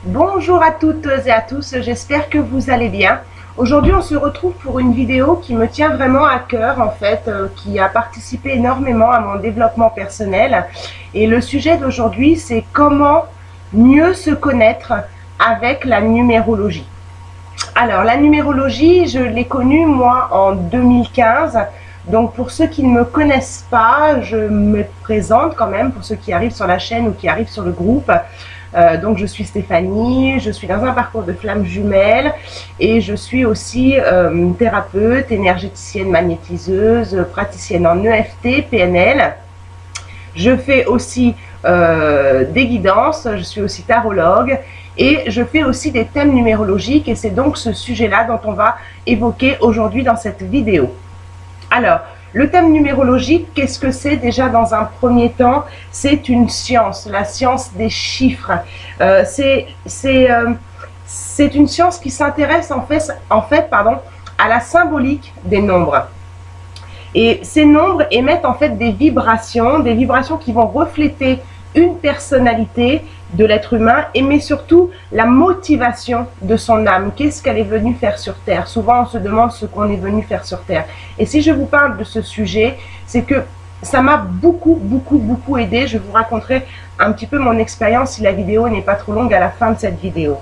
Bonjour à toutes et à tous, j'espère que vous allez bien. Aujourd'hui, on se retrouve pour une vidéo qui me tient vraiment à cœur, en fait, qui a participé énormément à mon développement personnel. Et le sujet d'aujourd'hui, c'est comment mieux se connaître avec la numérologie. Alors, la numérologie, je l'ai connue, moi, en 2015. Donc, pour ceux qui ne me connaissent pas, je me présente quand même, pour ceux qui arrivent sur la chaîne ou qui arrivent sur le groupe. Donc je suis Stéphanie, je suis dans un parcours de flamme jumelle et je suis aussi thérapeute, énergéticienne magnétiseuse, praticienne en EFT, PNL. Je fais aussi des guidances, je suis aussi tarologue et je fais aussi des thèmes numérologiques et c'est donc ce sujet-là dont on va évoquer aujourd'hui dans cette vidéo. Alors, le thème numérologique, qu'est-ce que c'est déjà dans un premier temps? C'est une science, la science des chiffres. C'est une science qui s'intéresse en fait, à la symbolique des nombres. Et ces nombres émettent en fait des vibrations qui vont refléter une personnalité de l'être humain, mais surtout la motivation de son âme. Qu'est-ce qu'elle est venue faire sur Terre? Souvent, on se demande ce qu'on est venu faire sur Terre. Et si je vous parle de ce sujet, c'est que ça m'a beaucoup aidé. Je vous raconterai un petit peu mon expérience si la vidéo n'est pas trop longue à la fin de cette vidéo.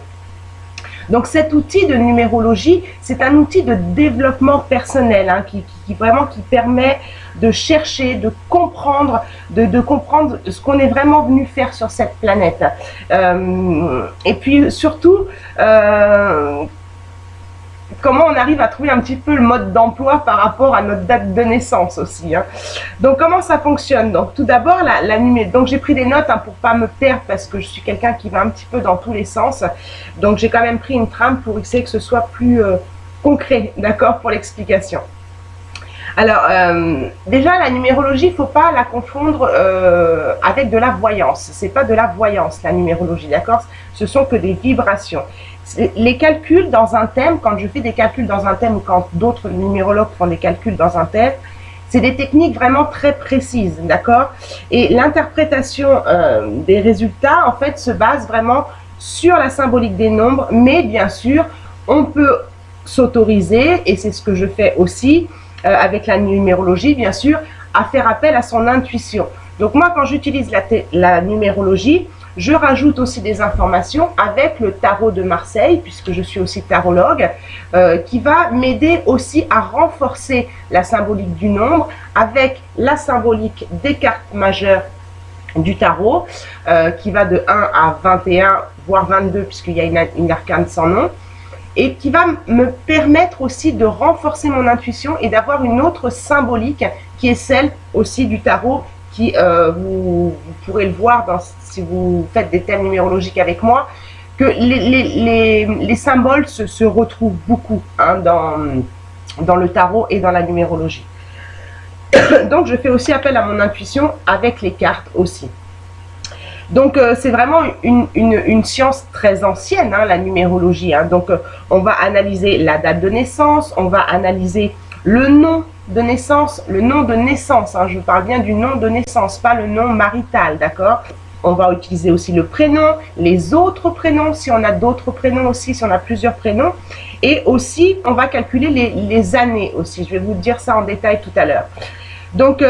Donc cet outil de numérologie, c'est un outil de développement personnel hein, qui permet de chercher, de comprendre ce qu'on est vraiment venu faire sur cette planète. Et puis surtout, comment on arrive à trouver un petit peu le mode d'emploi par rapport à notre date de naissance aussi. Hein. Donc comment ça fonctionne? Donc tout d'abord, donc j'ai pris des notes hein, pour pas me perdre parce que je suis quelqu'un qui va un petit peu dans tous les sens. Donc j'ai quand même pris une trame pour essayer que ce soit plus concret, d'accord, pour l'explication. Alors déjà la numérologie, il ne faut pas la confondre avec de la voyance. C'est pas de la voyance la numérologie, d'accord? Ce sont que des vibrations. Les calculs dans un thème, quand je fais des calculs dans un thème ou quand d'autres numérologues font des calculs dans un thème, c'est des techniques vraiment très précises, d'accord? Et l'interprétation des résultats, en fait, se base vraiment sur la symbolique des nombres, mais bien sûr, on peut s'autoriser, et c'est ce que je fais aussi avec la numérologie, bien sûr, à faire appel à son intuition. Donc moi, quand j'utilise la numérologie, je rajoute aussi des informations avec le tarot de Marseille, puisque je suis aussi tarologue, qui va m'aider aussi à renforcer la symbolique du nombre avec la symbolique des cartes majeures du tarot, qui va de 1 à 21, voire 22, puisqu'il y a une arcane sans nom, et qui va me permettre aussi de renforcer mon intuition et d'avoir une autre symbolique qui est celle aussi du tarot, qui, vous pourrez le voir si vous faites des thèmes numérologiques avec moi, que les symboles se retrouvent beaucoup hein, dans le tarot et dans la numérologie. Donc je fais aussi appel à mon intuition avec les cartes aussi. Donc c'est vraiment une science très ancienne, hein, la numérologie. Hein. Donc on va analyser la date de naissance, on va analyser le nom de naissance, hein, je parle bien du nom de naissance, pas le nom marital, d'accord? On va utiliser aussi le prénom, les autres prénoms, si on a d'autres prénoms aussi, si on a plusieurs prénoms. Et aussi, on va calculer les années aussi. Je vais vous dire ça en détail tout à l'heure. Donc,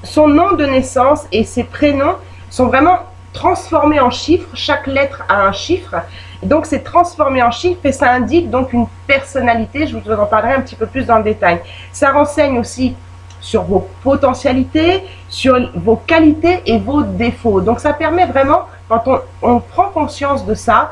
son nom de naissance et ses prénoms sont vraiment transformés en chiffres. Chaque lettre a un chiffre. Et donc, c'est transformé en chiffres et ça indique donc une personnalité. Je vous en parlerai un petit peu plus dans le détail. Ça renseigne aussi sur vos potentialités, sur vos qualités et vos défauts. Donc, ça permet vraiment, quand on prend conscience de ça,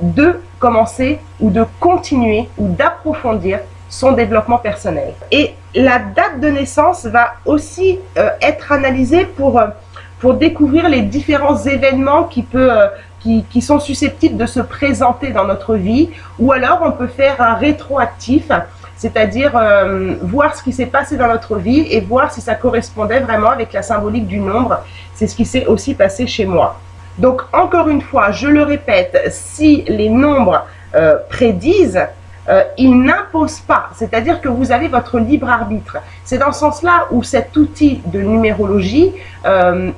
de commencer ou de continuer ou d'approfondir son développement personnel. Et la date de naissance va aussi être analysée pour découvrir les différents événements qui sont susceptibles de se présenter dans notre vie, ou alors on peut faire un rétroactif, c'est-à-dire voir ce qui s'est passé dans notre vie et voir si ça correspondait vraiment avec la symbolique du nombre. C'est ce qui s'est aussi passé chez moi. Donc encore une fois, je le répète, si les nombres prédisent, il n'impose pas, c'est-à-dire que vous avez votre libre arbitre. C'est dans ce sens-là où cet outil de numérologie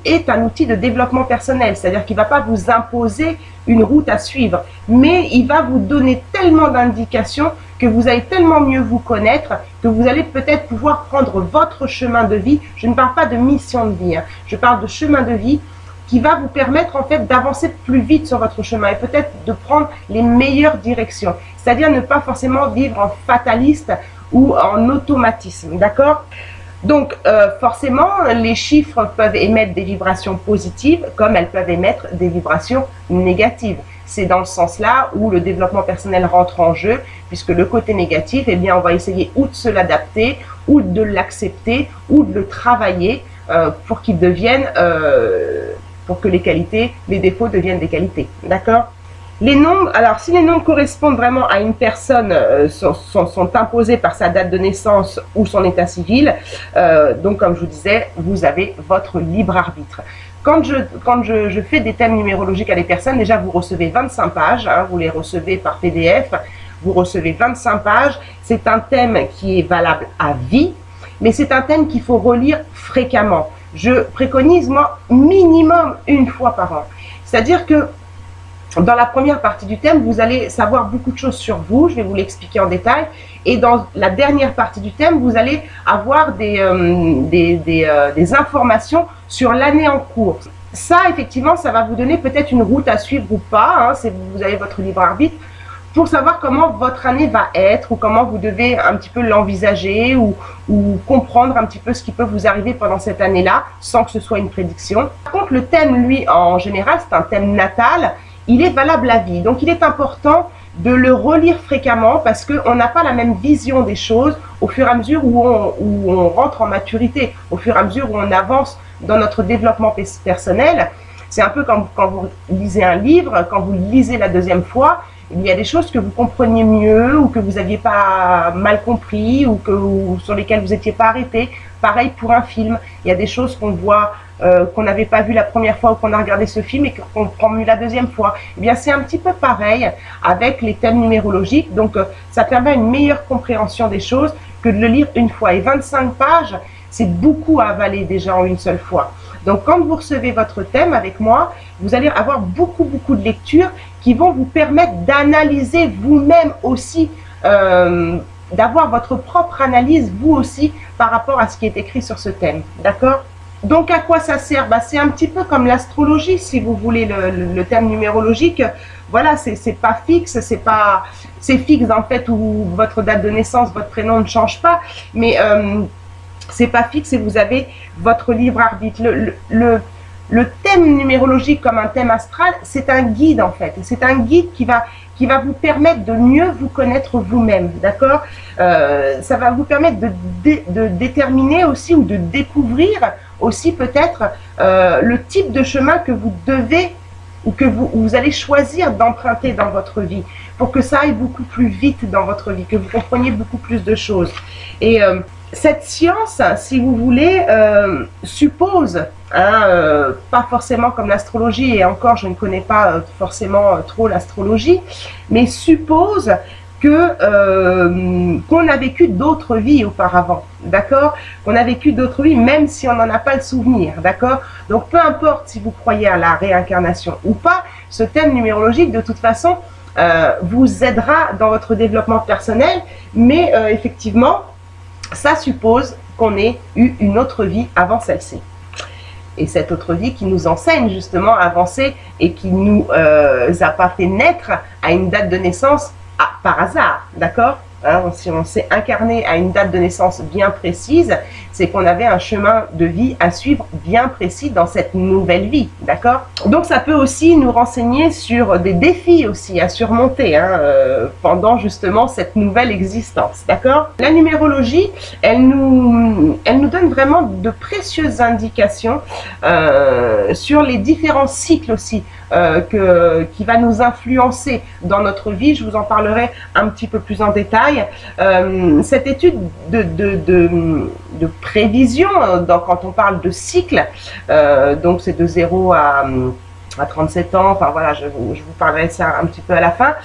est un outil de développement personnel, c'est-à-dire qu'il ne va pas vous imposer une route à suivre, mais il va vous donner tellement d'indications que vous allez tellement mieux vous connaître que vous allez peut-être pouvoir prendre votre chemin de vie. Je ne parle pas de mission de vie, hein, je parle de chemin de vie qui va vous permettre en fait d'avancer plus vite sur votre chemin et peut-être de prendre les meilleures directions. C'est-à-dire ne pas forcément vivre en fataliste ou en automatisme, d'accord? Donc forcément, les chiffres peuvent émettre des vibrations positives comme elles peuvent émettre des vibrations négatives. C'est dans ce sens-là où le développement personnel rentre en jeu, puisque le côté négatif, eh bien, on va essayer ou de se l'adapter, ou de l'accepter, ou de le travailler pour qu'il devienne, pour que les qualités, les défauts deviennent des qualités. D'accord? Les nombres, alors si les nombres correspondent vraiment à une personne, sont imposés par sa date de naissance ou son état civil, donc comme je vous disais, vous avez votre libre arbitre. Quand je fais des thèmes numérologiques à des personnes, déjà vous recevez 25 pages, hein, vous les recevez par PDF, vous recevez 25 pages, c'est un thème qui est valable à vie, mais c'est un thème qu'il faut relire fréquemment. Je préconise moi minimum une fois par an, c'est-à-dire que dans la première partie du thème, vous allez savoir beaucoup de choses sur vous, je vais vous l'expliquer en détail. Et dans la dernière partie du thème, vous allez avoir des informations sur l'année en cours. Ça, effectivement, ça va vous donner peut-être une route à suivre ou pas, hein, vous avez votre libre arbitre, pour savoir comment votre année va être ou comment vous devez un petit peu l'envisager ou comprendre un petit peu ce qui peut vous arriver pendant cette année-là, sans que ce soit une prédiction. Par contre, le thème, lui, en général, c'est un thème natal. Il est valable à vie. Donc, il est important de le relire fréquemment parce qu'on n'a pas la même vision des choses au fur et à mesure où on rentre en maturité, au fur et à mesure où on avance dans notre développement personnel. C'est un peu comme quand vous lisez un livre, quand vous le lisez la deuxième fois, il y a des choses que vous compreniez mieux ou que vous n'aviez pas mal compris ou sur lesquelles vous n'étiez pas arrêté. Pareil pour un film, il y a des choses qu'on voit qu'on n'avait pas vu la première fois ou qu'on a regardé ce film et qu'on prend mieux la deuxième fois. Eh bien, c'est un petit peu pareil avec les thèmes numérologiques. Donc, ça permet une meilleure compréhension des choses que de le lire une fois. Et 25 pages, c'est beaucoup à avaler déjà en une seule fois. Donc, quand vous recevez votre thème avec moi, vous allez avoir beaucoup de lectures qui vont vous permettre d'analyser vous-même aussi, d'avoir votre propre analyse, vous aussi, par rapport à ce qui est écrit sur ce thème. D'accord ? Donc, à quoi ça sert? C'est un petit peu comme l'astrologie, si vous voulez, le thème numérologique. Voilà, c'est pas fixe, c'est fixe en fait où votre date de naissance, votre prénom ne change pas, mais c'est pas fixe et vous avez votre libre arbitre. Le thème numérologique comme un thème astral, c'est un guide en fait. C'est un guide qui va vous permettre de mieux vous connaître vous-même, d'accord? Ça va vous permettre de déterminer aussi ou de découvrir aussi peut-être le type de chemin que vous devez ou que vous allez choisir d'emprunter dans votre vie pour que ça aille beaucoup plus vite dans votre vie, que vous compreniez beaucoup plus de choses. Et cette science, si vous voulez, suppose, pas forcément comme l'astrologie, et encore je ne connais pas forcément trop l'astrologie, mais suppose qu'on a vécu d'autres vies auparavant, d'accord? Qu'on a vécu d'autres vies, même si on n'en a pas le souvenir, d'accord? Donc peu importe si vous croyez à la réincarnation ou pas, ce thème numérologique, de toute façon, vous aidera dans votre développement personnel, mais effectivement, ça suppose qu'on ait eu une autre vie avant celle-ci. Et cette autre vie qui nous enseigne justement à avancer et qui nous a pas fait naître à une date de naissance par hasard, d'accord? Si on s'est incarné à une date de naissance bien précise, c'est qu'on avait un chemin de vie à suivre bien précis dans cette nouvelle vie, d'accord? Donc ça peut aussi nous renseigner sur des défis aussi à surmonter pendant justement cette nouvelle existence, d'accord? La numérologie, elle nous donne vraiment de précieuses indications sur les différents cycles aussi qui va nous influencer dans notre vie. Je vous en parlerai un petit peu plus en détail. Cette étude de prévision, quand on parle de cycle, donc c'est de 0 à 37 ans, enfin voilà, je vous parlerai de ça un petit peu à la fin,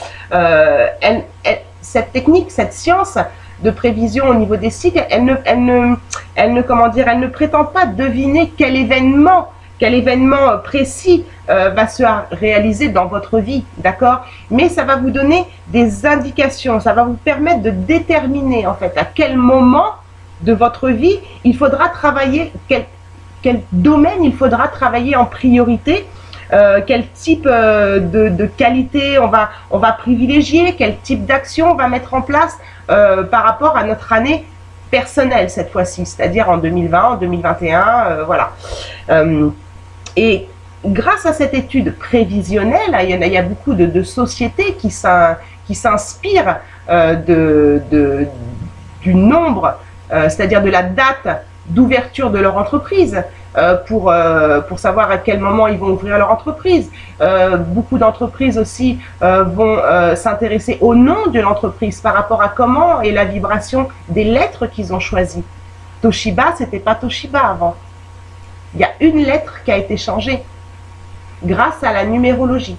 cette technique, cette science de prévision au niveau des cycles, elle ne prétend pas deviner quel événement précis va se réaliser dans votre vie, d'accord? Mais ça va vous donner des indications, ça va vous permettre de déterminer en fait à quel moment de votre vie il faudra travailler, quel domaine il faudra travailler en priorité, quel type de qualité on va privilégier, quel type d'action on va mettre en place par rapport à notre année personnelle cette fois-ci, c'est-à-dire en 2020, en 2021, voilà. Et grâce à cette étude prévisionnelle, il y a beaucoup de sociétés qui s'inspirent du nombre, c'est-à-dire de la date d'ouverture de leur entreprise, pour savoir à quel moment ils vont ouvrir leur entreprise. Beaucoup d'entreprises aussi vont s'intéresser au nom de l'entreprise par rapport à comment est la vibration des lettres qu'ils ont choisies. Toshiba, c'était pas Toshiba avant. Il y a une lettre qui a été changée grâce à la numérologie.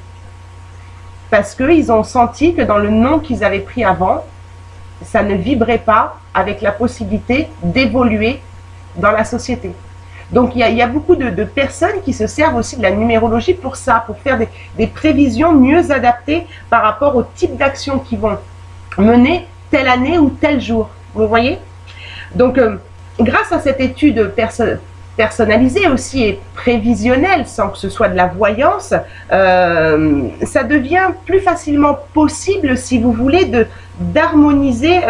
Parce qu'ils ont senti que dans le nom qu'ils avaient pris avant, ça ne vibrait pas avec la possibilité d'évoluer dans la société. Donc il y a beaucoup de personnes qui se servent aussi de la numérologie pour ça, pour faire des prévisions mieux adaptées par rapport au type d'action qu'ils vont mener telle année ou tel jour. Vous voyez? Donc grâce à cette étude personnalisée aussi et prévisionnelle, sans que ce soit de la voyance, ça devient plus facilement possible, si vous voulez, d'harmoniser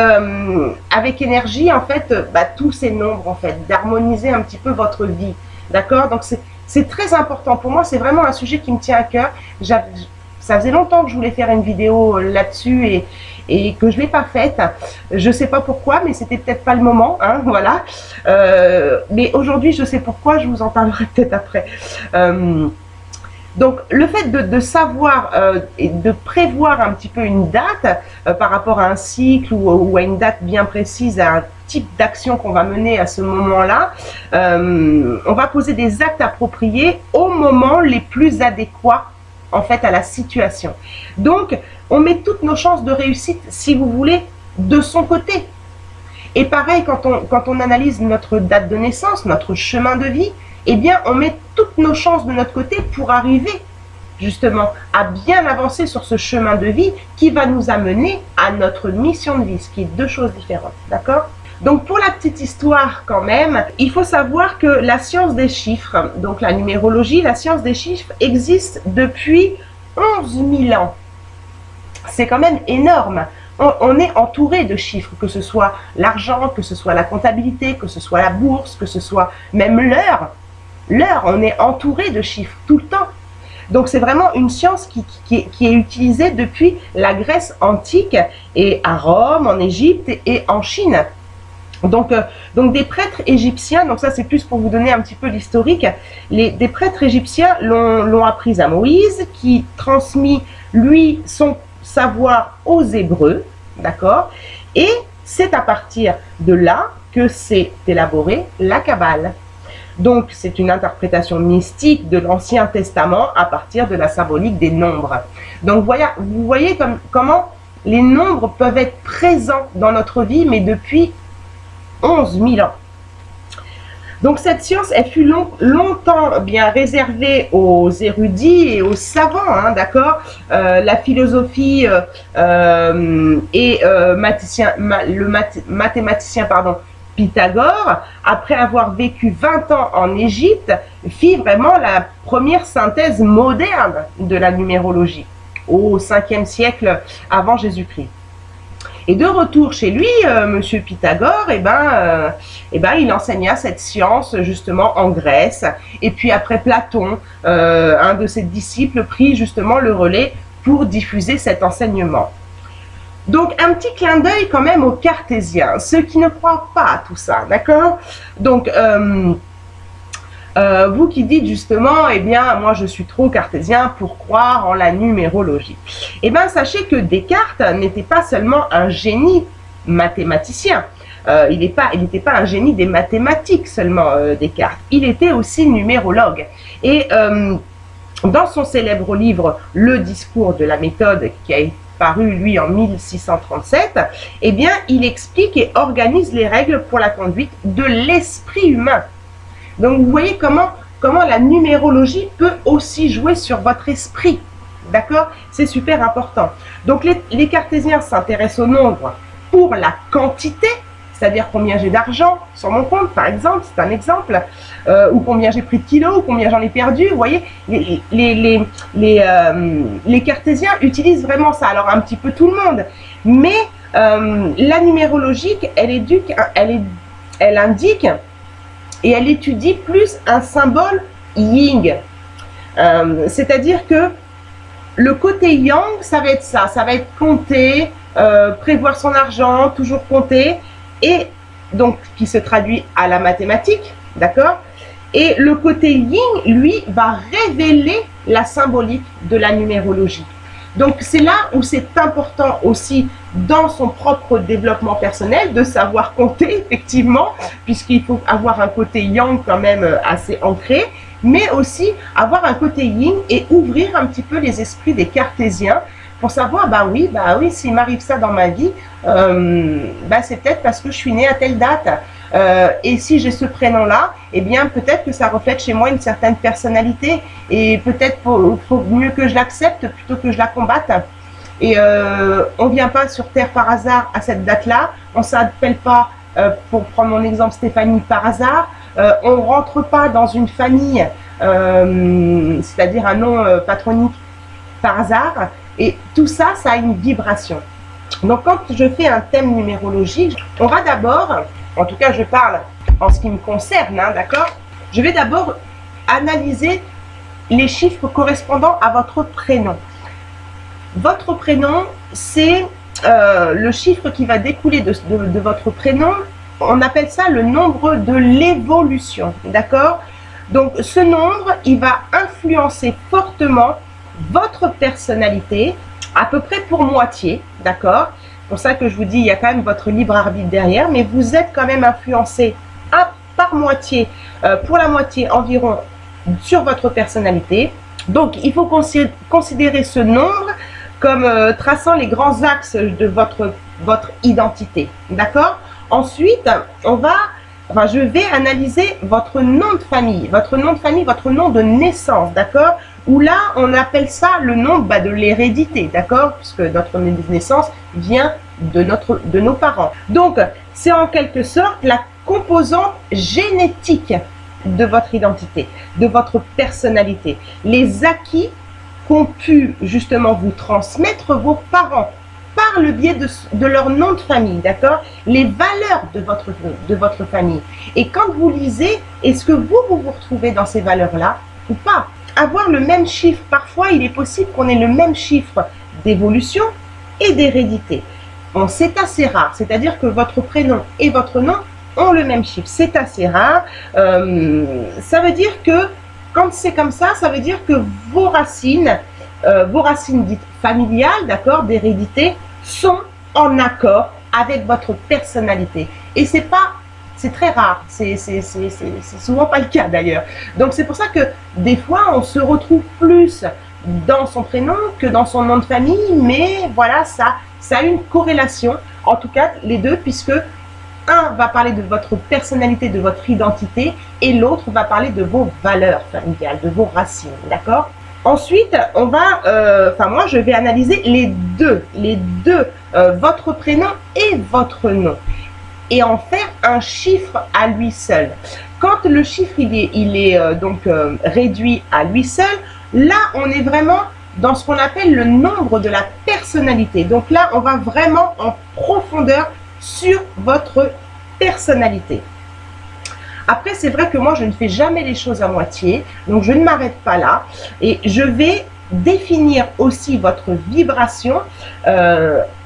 avec énergie en fait tous ces nombres, en fait, d'harmoniser un petit peu votre vie, d'accord? Donc c'est très important pour moi, c'est vraiment un sujet qui me tient à cœur. Ça faisait longtemps que je voulais faire une vidéo là-dessus et que je ne l'ai pas faite. Je ne sais pas pourquoi, mais c'était peut-être pas le moment, hein, voilà. Mais aujourd'hui, je sais pourquoi, je vous en parlerai peut-être après. Donc, le fait de savoir et de prévoir un petit peu une date par rapport à un cycle ou à une date bien précise, à un type d'action qu'on va mener à ce moment-là, on va poser des actes appropriés au moment les plus adéquats en fait à la situation. Donc, on met toutes nos chances de réussite, si vous voulez, de son côté. Et pareil, quand on analyse notre date de naissance, notre chemin de vie, eh bien, on met toutes nos chances de notre côté pour arriver justement à bien avancer sur ce chemin de vie qui va nous amener à notre mission de vie, ce qui est deux choses différentes, d'accord? Donc pour la petite histoire quand même, il faut savoir que la science des chiffres, donc la numérologie, la science des chiffres existe depuis 11 000 ans. C'est quand même énorme. On est entouré de chiffres, que ce soit l'argent, que ce soit la comptabilité, que ce soit la bourse, que ce soit même l'heure. L'heure, on est entouré de chiffres tout le temps. Donc c'est vraiment une science qui est utilisée depuis la Grèce antique et à Rome, en Égypte et en Chine. Donc des prêtres égyptiens, donc ça c'est plus pour vous donner un petit peu l'historique, des prêtres égyptiens l'ont appris à Moïse, qui transmit lui son savoir aux Hébreux, d'accord? Et c'est à partir de là que s'est élaborée la Kabbale. Donc c'est une interprétation mystique de l'Ancien Testament à partir de la symbolique des nombres. Donc vous voyez comment les nombres peuvent être présents dans notre vie, mais depuis 11 000 ans. Donc cette science, elle fut longtemps bien réservée aux érudits et aux savants, hein, d'accord? La philosophie et le mathématicien, pardon, Pythagore, après avoir vécu 20 ans en Égypte, fit vraiment la première synthèse moderne de la numérologie au 5e siècle avant Jésus-Christ. Et de retour chez lui, monsieur Pythagore, il enseigna cette science justement en Grèce. Et puis après Platon, un de ses disciples, prit justement le relais pour diffuser cet enseignement. Donc un petit clin d'œil quand même aux cartésiens, ceux qui ne croient pas à tout ça, d'accord? Donc vous qui dites justement, eh bien moi je suis trop cartésien pour croire en la numérologie. Eh bien sachez que Descartes n'était pas seulement un génie mathématicien, il n'était pas un génie des mathématiques seulement, Descartes, il était aussi numérologue. Et dans son célèbre livre Le discours de la méthode, qui a paru lui en 1637, eh bien il explique et organise les règles pour la conduite de l'esprit humain. Donc vous voyez comment la numérologie peut aussi jouer sur votre esprit. D'accord? C'est super important. Donc les cartésiens s'intéressent au nombre pour la quantité, c'est-à-dire combien j'ai d'argent sur mon compte, par exemple, c'est un exemple, ou combien j'ai pris de kilos, ou combien j'en ai perdu. Vous voyez, les cartésiens utilisent vraiment ça. Alors un petit peu tout le monde, mais la numérologie, elle indique et elle étudie plus un symbole yin. C'est-à-dire que le côté yang, ça va être ça va être compter, prévoir son argent, toujours compter, et donc qui se traduit à la mathématique, d'accord? Et le côté yin, lui, va révéler la symbolique de la numérologie. Donc c'est là où c'est important aussi dans son propre développement personnel de savoir compter, effectivement, puisqu'il faut avoir un côté yang quand même assez ancré, mais aussi avoir un côté yin et ouvrir un petit peu les esprits des cartésiens pour savoir, bah oui, s'il m'arrive ça dans ma vie, c'est peut-être parce que je suis née à telle date. Et si j'ai ce prénom-là, eh bien peut-être que ça reflète chez moi une certaine personnalité, et peut-être faut mieux que je l'accepte plutôt que je la combatte. Et on ne vient pas sur Terre par hasard à cette date-là, on ne s'appelle pas, pour prendre mon exemple, Stéphanie par hasard, on ne rentre pas dans une famille, c'est-à-dire un nom patronyque par hasard, et tout ça, ça a une vibration. Donc quand je fais un thème numérologique, on va d'abord, en tout cas je parle en ce qui me concerne, hein, d'accord, je vais d'abord analyser les chiffres correspondant à votre prénom. Votre prénom, c'est le chiffre qui va découler de votre prénom. On appelle ça le nombre de l'évolution, d'accord? Donc ce nombre, il va influencer fortement votre personnalité, à peu près pour moitié, d'accord? C'est pour ça que je vous dis, il y a quand même votre libre arbitre derrière, mais vous êtes quand même influencé par moitié, pour la moitié environ, sur votre personnalité. Donc il faut considérer ce nombre comme traçant les grands axes de votre identité, d'accord? Ensuite, je vais analyser votre nom de famille, votre nom de naissance, d'accord? Où là, on appelle ça le nom de l'hérédité, d'accord? Puisque notre nom de naissance vient de nos parents. Donc, c'est en quelque sorte la composante génétique de votre identité, de votre personnalité. Les acquis qu'ont pu justement vous transmettre vos parents par le biais de leur nom de famille, d'accord? Les valeurs de votre famille. Et quand vous lisez, est-ce que vous vous retrouvez dans ces valeurs-là ou pas? Avoir le même chiffre, parfois il est possible qu'on ait le même chiffre d'évolution et d'hérédité. Bon, c'est assez rare, c'est-à-dire que votre prénom et votre nom ont le même chiffre. C'est assez rare. Ça veut dire que quand c'est comme ça, ça veut dire que vos racines dites familiales, d'accord, d'hérédité, sont en accord avec votre personnalité. Et c'est très rare, c'est souvent pas le cas d'ailleurs. Donc c'est pour ça que des fois on se retrouve plus dans son prénom que dans son nom de famille, mais voilà, ça a une corrélation, en tout cas les deux, puisque un va parler de votre personnalité, de votre identité, et l'autre va parler de vos valeurs familiales, de vos racines, d'accord? Ensuite, on va, moi je vais analyser les deux, votre prénom et votre nom, et en faire un chiffre à lui seul. Quand le chiffre il est réduit à lui seul, là on est vraiment dans ce qu'on appelle le nombre de la personnalité. Donc là on va vraiment en profondeur sur votre personnalité. Après, c'est vrai que moi je ne fais jamais les choses à moitié, donc je ne m'arrête pas là, et je vais définir aussi votre vibration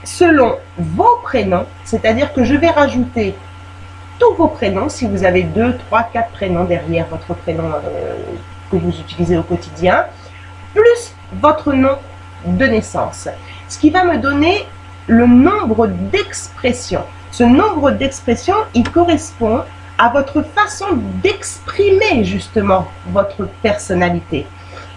selon vos prénoms, c'est-à-dire que je vais rajouter tous vos prénoms, si vous avez 2, 3, 4 prénoms derrière votre prénom que vous utilisez au quotidien, plus votre nom de naissance, ce qui va me donner le nombre d'expressions. Ce nombre d'expressions, il correspond à votre façon d'exprimer justement votre personnalité.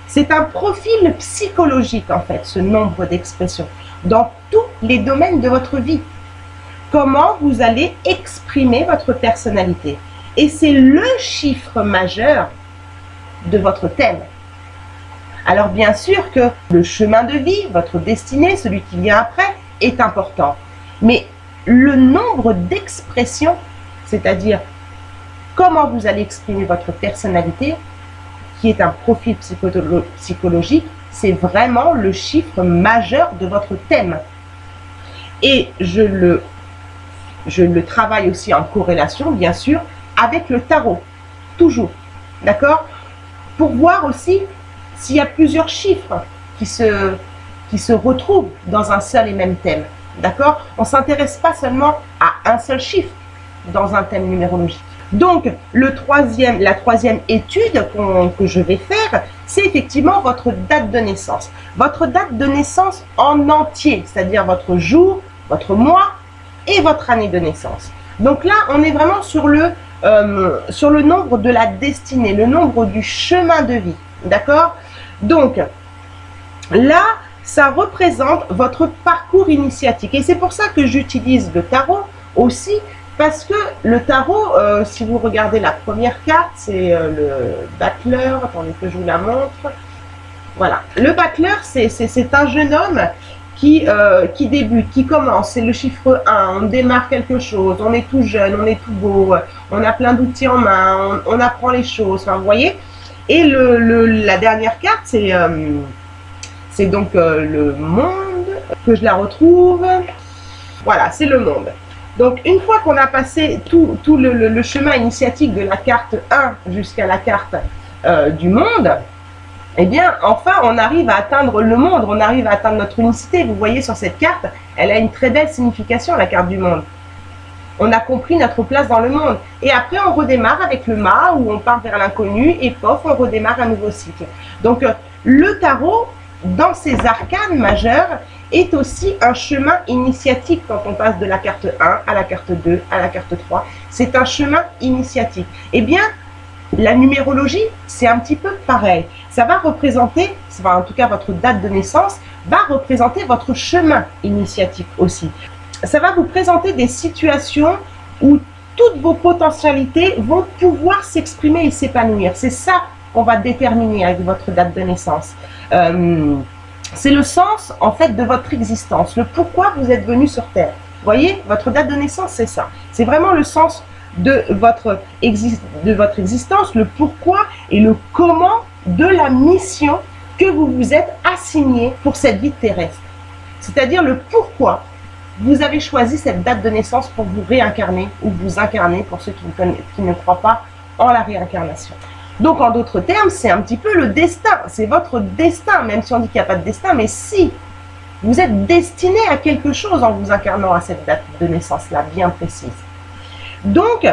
C'est un profil psychologique en fait, ce nombre d'expressions, dans tous les domaines de votre vie. Comment vous allez exprimer votre personnalité. Et c'est le chiffre majeur de votre thème. Alors bien sûr que le chemin de vie, votre destinée, celui qui vient après, est important. Mais le nombre d'expressions, c'est-à-dire comment vous allez exprimer votre personnalité, qui est un profil psychologique, c'est vraiment le chiffre majeur de votre thème. Et je le travaille aussi en corrélation, bien sûr, avec le tarot, toujours, d'accord? Pour voir aussi s'il y a plusieurs chiffres qui se retrouvent dans un seul et même thème, d'accord? On ne s'intéresse pas seulement à un seul chiffre dans un thème numérologique. Donc, la troisième étude que je vais faire, c'est effectivement votre date de naissance. Votre date de naissance en entier, c'est-à-dire votre jour, votre mois et votre année de naissance. Donc là, on est vraiment sur le nombre de la destinée, le nombre du chemin de vie, d'accord? Donc, là, ça représente votre parcours initiatique. Et c'est pour ça que j'utilise le tarot aussi, parce que le tarot, si vous regardez la première carte, c'est le battleur. Attendez que je vous la montre. Voilà. Le battleur, c'est un jeune homme qui débute, qui commence. C'est le chiffre 1. On démarre quelque chose. On est tout jeune, on est tout beau. On a plein d'outils en main. On apprend les choses. Enfin, vous voyez. Et la dernière carte, c'est donc le monde. Que je la retrouve. Voilà, c'est le monde. Donc, une fois qu'on a passé tout le chemin initiatique de la carte 1 jusqu'à la carte du monde, eh bien, enfin, on arrive à atteindre le monde, on arrive à atteindre notre unicité. Vous voyez sur cette carte, elle a une très belle signification, la carte du monde. On a compris notre place dans le monde. Et après, on redémarre avec le mât, où on part vers l'inconnu, et pof, on redémarre un nouveau cycle. Donc, le tarot, dans ses arcanes majeures, est aussi un chemin initiatique quand on passe de la carte 1 à la carte 2, à la carte 3. C'est un chemin initiatique. Eh bien, la numérologie, c'est un petit peu pareil. Ça va représenter, en tout cas votre date de naissance, va représenter votre chemin initiatique aussi. Ça va vous présenter des situations où toutes vos potentialités vont pouvoir s'exprimer et s'épanouir. C'est ça qu'on va déterminer avec votre date de naissance. C'est le sens, en fait, de votre existence, le pourquoi vous êtes venu sur Terre. Vous voyez, votre date de naissance, c'est ça. C'est vraiment le sens de votre existence, le pourquoi et le comment de la mission que vous vous êtes assigné pour cette vie terrestre. C'est-à-dire le pourquoi vous avez choisi cette date de naissance pour vous réincarner ou vous incarner pour ceux qui ne croient pas en la réincarnation. Donc, en d'autres termes, c'est un petit peu le destin. C'est votre destin, même si on dit qu'il n'y a pas de destin, mais si vous êtes destiné à quelque chose en vous incarnant à cette date de naissance-là, bien précise. Donc,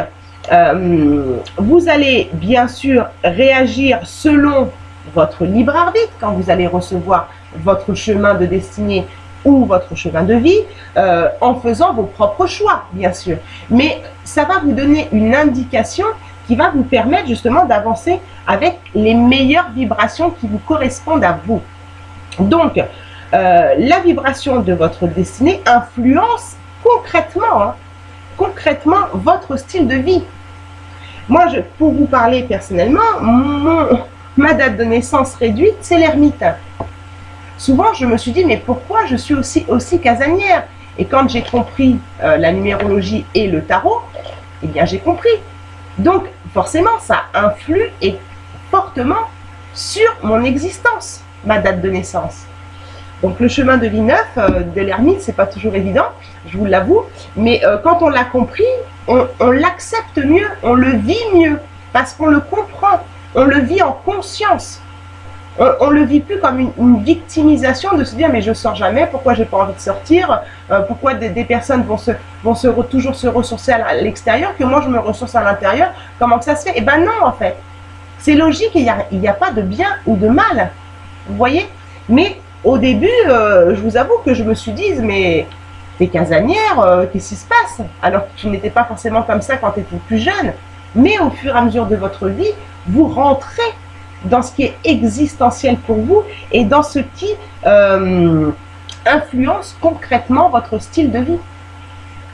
vous allez bien sûr réagir selon votre libre arbitre quand vous allez recevoir votre chemin de destinée ou votre chemin de vie, en faisant vos propres choix, bien sûr. Mais ça va vous donner une indication qui va vous permettre justement d'avancer avec les meilleures vibrations qui vous correspondent à vous. Donc, la vibration de votre destinée influence concrètement votre style de vie. Moi, pour vous parler personnellement, ma date de naissance réduite, c'est l'ermite. Souvent, je me suis dit, mais pourquoi je suis aussi casanière? Et quand j'ai compris la numérologie et le tarot, eh bien, j'ai compris. Donc, forcément, ça influe et fortement sur mon existence, ma date de naissance. Donc, le chemin de vie neuf de l'ermite, c'est pas toujours évident, je vous l'avoue, mais quand on l'a compris, on l'accepte mieux, on le vit mieux, parce qu'on le comprend, on le vit en conscience. On le vit plus comme une victimisation de se dire mais je sors jamais, pourquoi j'ai pas envie de sortir, pourquoi des personnes vont toujours se ressourcer à l'extérieur, que moi je me ressource à l'intérieur, comment que ça se fait? Eh ben non en fait, c'est logique, il n'y a pas de bien ou de mal, vous voyez. Mais au début, je vous avoue que je me suis dit mais t'es casanière, qu'est-ce qui se passe? Alors que tu n'étais pas forcément comme ça quand tu étais plus jeune, mais au fur et à mesure de votre vie, vous rentrez dans ce qui est existentiel pour vous et dans ce qui influence concrètement votre style de vie.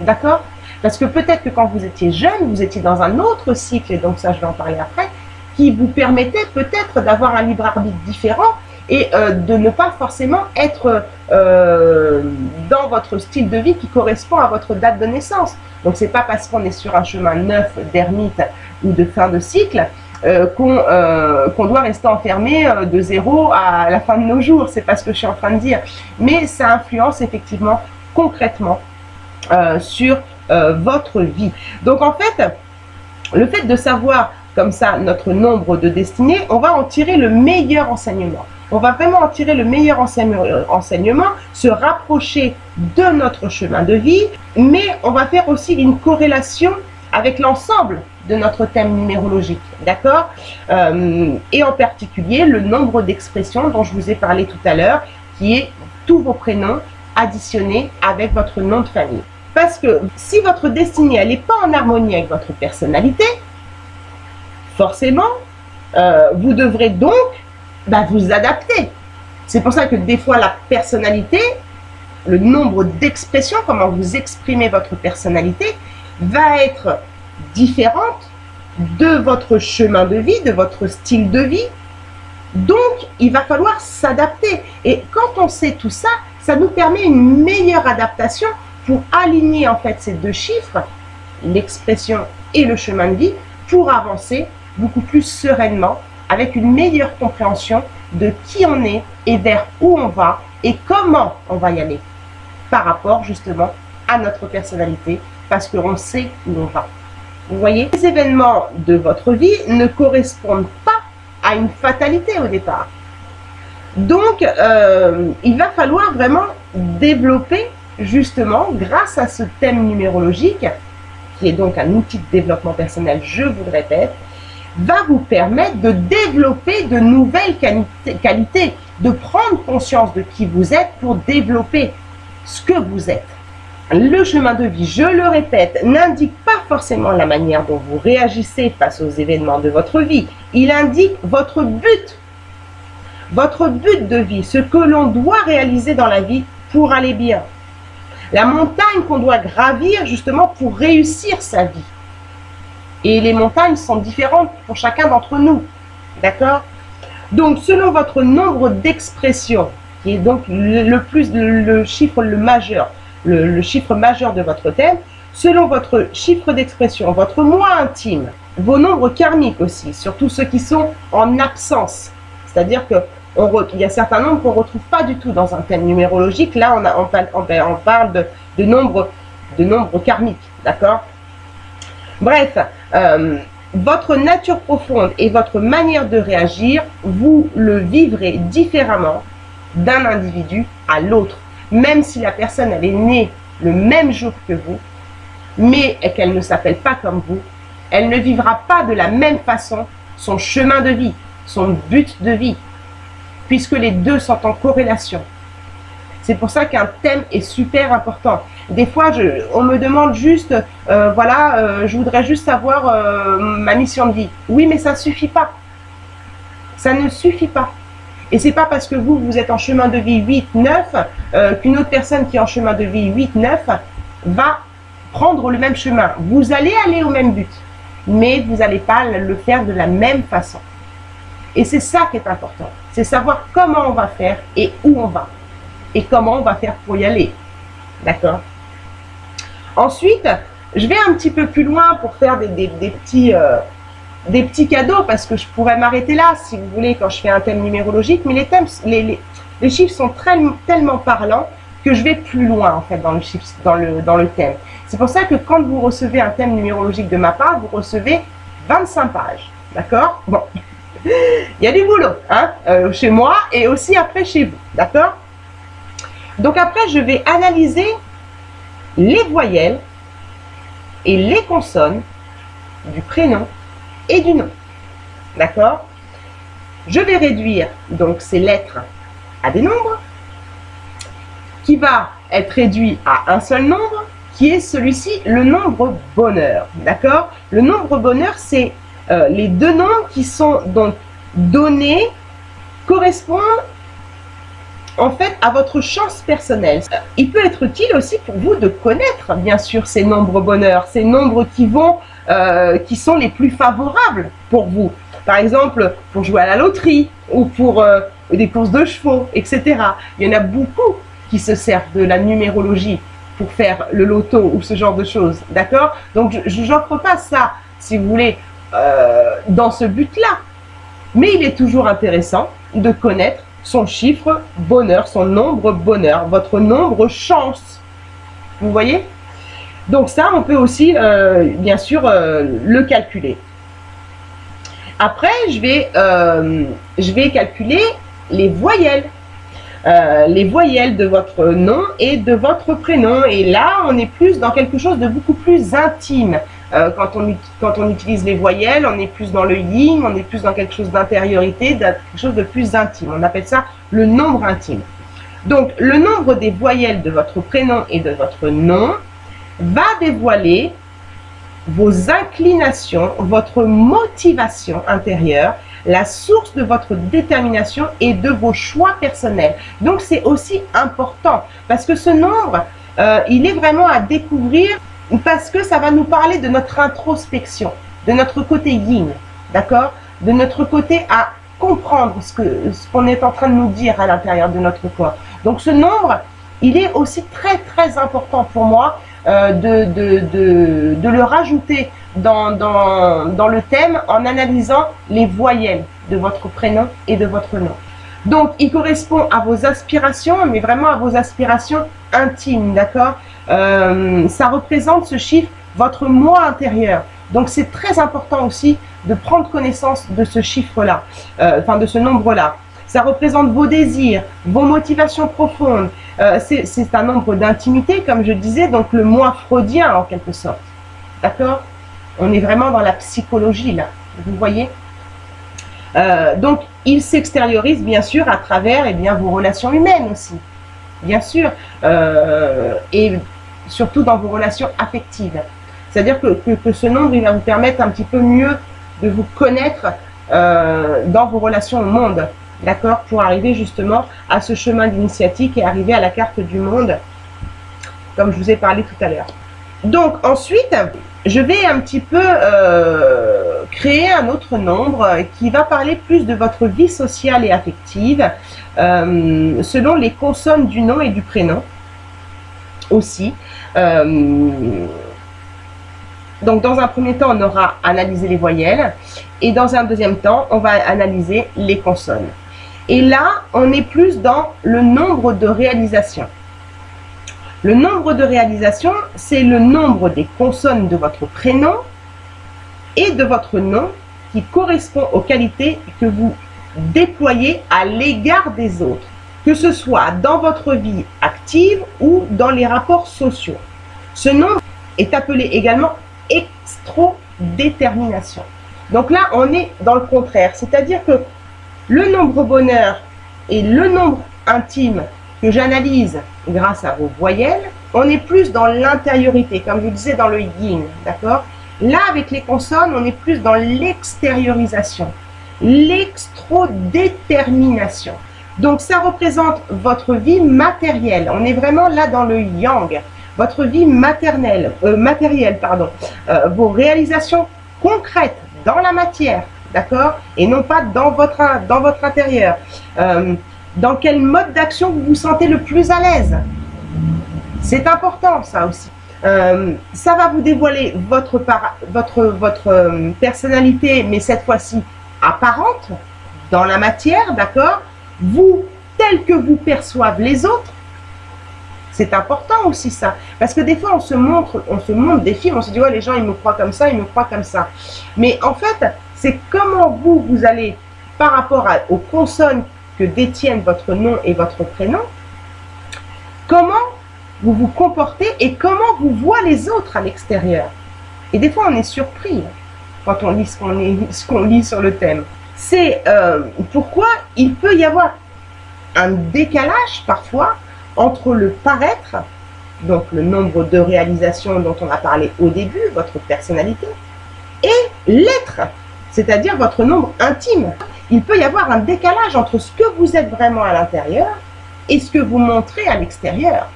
D'accord? Parce que peut-être que quand vous étiez jeune, vous étiez dans un autre cycle, et donc ça je vais en parler après, qui vous permettait peut-être d'avoir un libre arbitre différent et de ne pas forcément être dans votre style de vie qui correspond à votre date de naissance. Donc c'est pas parce qu'on est sur un chemin neuf d'ermite ou de fin de cycle qu'on doit rester enfermé de 0 à la fin de nos jours. C'est pas ce que je suis en train de dire. Mais ça influence effectivement concrètement sur votre vie. Donc en fait, le fait de savoir comme ça notre nombre de destinées, on va en tirer le meilleur enseignement. On va vraiment en tirer le meilleur enseignement, se rapprocher de notre chemin de vie, mais on va faire aussi une corrélation avec l'ensemble de notre thème numérologique, d'accord? Et en particulier le nombre d'expressions dont je vous ai parlé tout à l'heure, qui est tous vos prénoms additionnés avec votre nom de famille. Parce que si votre destinée elle n'est pas en harmonie avec votre personnalité, forcément, vous devrez donc vous adapter. C'est pour ça que des fois la personnalité, le nombre d'expressions, comment vous exprimez votre personnalité, va être différente de votre chemin de vie, de votre style de vie. Donc, il va falloir s'adapter. Et quand on sait tout ça, ça nous permet une meilleure adaptation pour aligner en fait ces deux chiffres, l'expression et le chemin de vie, pour avancer beaucoup plus sereinement, avec une meilleure compréhension de qui on est et vers où on va et comment on va y aller par rapport justement à notre personnalité, parce qu'on sait où on va. Vous voyez, les événements de votre vie ne correspondent pas à une fatalité au départ. Donc, il va falloir vraiment développer justement, grâce à ce thème numérologique, qui est donc un outil de développement personnel, je vous le répète, va vous permettre de développer de nouvelles qualités, de prendre conscience de qui vous êtes pour développer ce que vous êtes. Le chemin de vie, je le répète, n'indique pas forcément la manière dont vous réagissez face aux événements de votre vie. Il indique votre but de vie, ce que l'on doit réaliser dans la vie pour aller bien. La montagne qu'on doit gravir justement pour réussir sa vie. Et les montagnes sont différentes pour chacun d'entre nous. D'accord? Donc, selon votre nombre d'expressions, qui est donc le chiffre majeur, le chiffre majeur de votre thème, selon votre chiffre d'expression, votre moi intime, vos nombres karmiques aussi, surtout ceux qui sont en absence. C'est-à-dire qu'il y a certains nombres qu'on ne retrouve pas du tout dans un thème numérologique. Là, on parle de nombres karmiques. D'accord? Bref, votre nature profonde et votre manière de réagir, vous le vivrez différemment d'un individu à l'autre. Même si la personne elle est née le même jour que vous, mais qu'elle ne s'appelle pas comme vous, elle ne vivra pas de la même façon son chemin de vie, son but de vie, puisque les deux sont en corrélation. C'est pour ça qu'un thème est super important. Des fois, on me demande juste, je voudrais juste savoir ma mission de vie. Oui, mais ça ne suffit pas. Ça ne suffit pas. Et c'est pas parce que vous êtes en chemin de vie 8-9 qu'une autre personne qui est en chemin de vie 8-9 va prendre le même chemin. Vous allez aller au même but, mais vous n'allez pas le faire de la même façon. Et c'est ça qui est important. C'est savoir comment on va faire et où on va. Et comment on va faire pour y aller. D'accord? Ensuite, je vais un petit peu plus loin pour faire des petits cadeaux, parce que je pourrais m'arrêter là, si vous voulez, quand je fais un thème numérologique, mais les chiffres sont tellement parlants que je vais plus loin, en fait, dans le thème. C'est pour ça que quand vous recevez un thème numérologique de ma part, vous recevez 25 pages. D'accord? Bon. Il y a du boulot, hein, chez moi et aussi après chez vous. D'accord? Donc après, je vais analyser les voyelles et les consonnes du prénom et du nom. D'accord? Je vais réduire donc ces lettres à des nombres, qui va être réduit à un seul nombre, qui est celui-ci, le nombre bonheur. D'accord? Le nombre bonheur, c'est les deux nombres qui sont donc données correspondent en fait à votre chance personnelle. Il peut être utile aussi pour vous de connaître bien sûr ces nombres bonheurs, ces nombres qui sont les plus favorables pour vous. Par exemple, pour jouer à la loterie ou pour des courses de chevaux, etc. Il y en a beaucoup qui se servent de la numérologie pour faire le loto ou ce genre de choses, d'accord? Donc je n'offre pas ça, si vous voulez, dans ce but-là. Mais il est toujours intéressant de connaître son chiffre bonheur, son nombre bonheur, votre nombre chance. Vous voyez? Donc ça, on peut aussi, bien sûr, le calculer. Après, je vais calculer les voyelles. Les voyelles de votre nom et de votre prénom. Et là, on est plus dans quelque chose de beaucoup plus intime. Quand on utilise les voyelles, on est plus dans le yin, on est plus dans quelque chose d'intériorité, quelque chose de plus intime. On appelle ça le nombre intime. Donc, le nombre des voyelles de votre prénom et de votre nom va dévoiler vos inclinations, votre motivation intérieure, la source de votre détermination et de vos choix personnels. Donc, c'est aussi important parce que ce nombre, il est vraiment à découvrir parce que ça va nous parler de notre introspection, de notre côté yin, d'accord? De notre côté à comprendre ce qu'on est en train de nous dire à l'intérieur de notre corps. Donc, ce nombre, il est aussi très, très important pour moi de le rajouter dans le thème en analysant les voyelles de votre prénom et de votre nom. Donc, il correspond à vos aspirations, mais vraiment à vos aspirations intimes, d'accord? Ça représente ce chiffre, votre moi intérieur. Donc, c'est très important aussi de prendre connaissance de ce chiffre-là, enfin de ce nombre-là. Ça représente vos désirs, vos motivations profondes. C'est un nombre d'intimité, comme je disais, donc le moi freudien en quelque sorte. D'accord? On est vraiment dans la psychologie là, vous voyez? Donc, il s'extériorise bien sûr à travers vos relations humaines aussi, bien sûr, et surtout dans vos relations affectives. C'est-à-dire que ce nombre, il va vous permettre un petit peu mieux de vous connaître dans vos relations au monde, d'accord, pour arriver justement à ce chemin d'initiatique et arriver à la carte du monde, comme je vous ai parlé tout à l'heure. Donc ensuite, je vais un petit peu créer un autre nombre qui va parler plus de votre vie sociale et affective, selon les consonnes du nom et du prénom aussi. Donc dans un premier temps, on aura analysé les voyelles et dans un deuxième temps, on va analyser les consonnes. Et là, on est plus dans le nombre de réalisations. Le nombre de réalisations, c'est le nombre des consonnes de votre prénom et de votre nom qui correspond aux qualités que vous déployez à l'égard des autres, que ce soit dans votre vie active ou dans les rapports sociaux. Ce nombre est appelé également extrodétermination. Donc là, on est dans le contraire, c'est-à-dire que le nombre bonheur et le nombre intime que j'analyse grâce à vos voyelles, on est plus dans l'intériorité, comme je vous disais, dans le yin, d'accord? Là, avec les consonnes, on est plus dans l'extériorisation, l'extrodétermination. Donc, ça représente votre vie matérielle. On est vraiment là dans le yang, votre vie matérielle, vos réalisations concrètes dans la matière, d'accord? Et non pas dans votre intérieur. Dans quel mode d'action vous vous sentez le plus à l'aise? C'est important, ça aussi. Ça va vous dévoiler votre personnalité, mais cette fois-ci apparente, dans la matière, d'accord? Vous, tel que vous perçoivent les autres. C'est important aussi ça. Parce que des fois, on se montre des films, on se dit, ouais, les gens, ils me croient comme ça, ils me croient comme ça. Mais en fait, c'est comment vous allez, par rapport aux consonnes que détiennent votre nom et votre prénom, comment vous vous comportez et comment vous voient les autres à l'extérieur. Et des fois, on est surpris quand on lit ce qu'on lit sur le thème. C'est pourquoi il peut y avoir un décalage parfois entre le paraître, donc le nombre de réalisations dont on a parlé au début, votre personnalité, et l'être, c'est-à-dire votre nombre intime. il peut y avoir un décalage entre ce que vous êtes vraiment à l'intérieur et ce que vous montrez à l'extérieur.